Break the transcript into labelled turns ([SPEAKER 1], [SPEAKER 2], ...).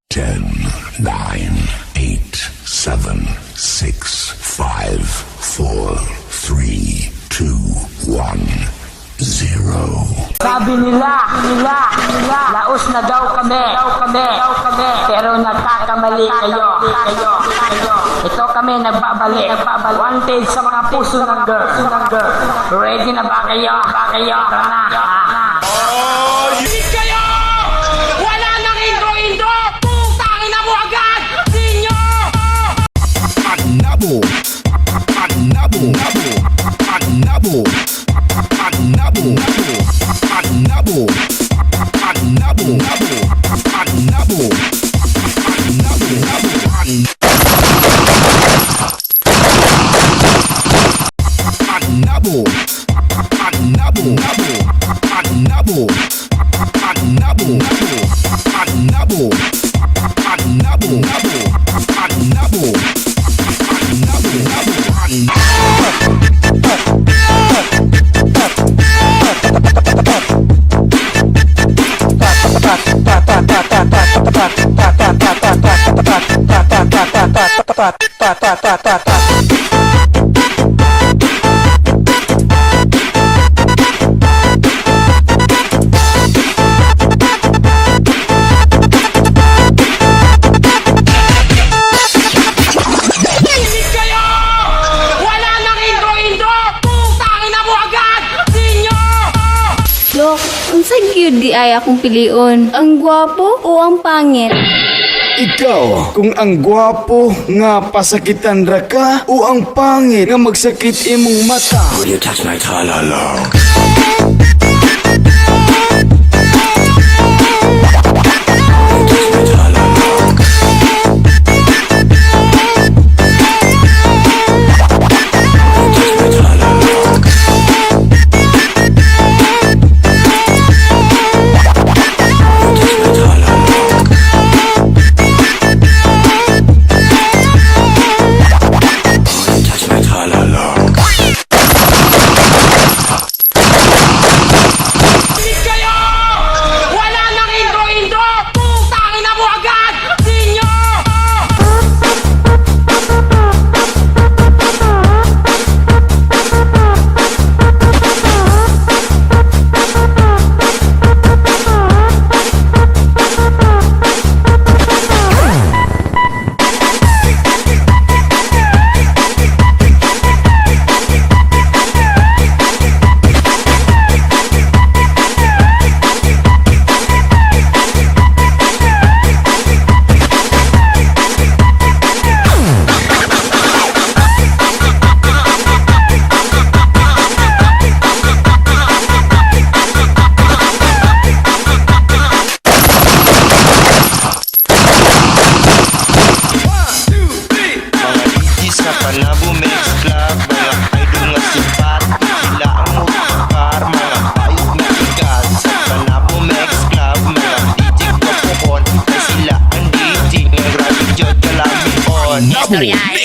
[SPEAKER 1] 10, 9, 8, 7, 6, 5, 4, 3, 2, 1, 0.
[SPEAKER 2] Sabi nila, laos na daw kami, pero nagkakamali kayo. Ito kami nagbabalik, wanted sa mga puso ng girl. Ready na ba kayo? Tara na.
[SPEAKER 3] Hindi kayo! Wala nang intro! Putangin na mo agad! Sinyo!
[SPEAKER 4] Anabo.
[SPEAKER 5] Dok, unsay gyud di ay akong pilion? Ang gwapo o ang pangit?
[SPEAKER 4] Ikaw, kung ang gwapo nga pasakitan ra ka o ang pangit nga magsakit imong mata.
[SPEAKER 1] Will you touch my talala?
[SPEAKER 3] Hindi kayo! Wala nang intro! Putangin na mo agad! Sinyo!
[SPEAKER 6] Sa Panabo Mix Club, mga idol nga sipat, sila ang mukar, mga payot na ikat. Sa Panabo Mix Club, mga DJ kapukon, ay sila ang DJ nga grabe dyan kalamon.
[SPEAKER 7] Istorya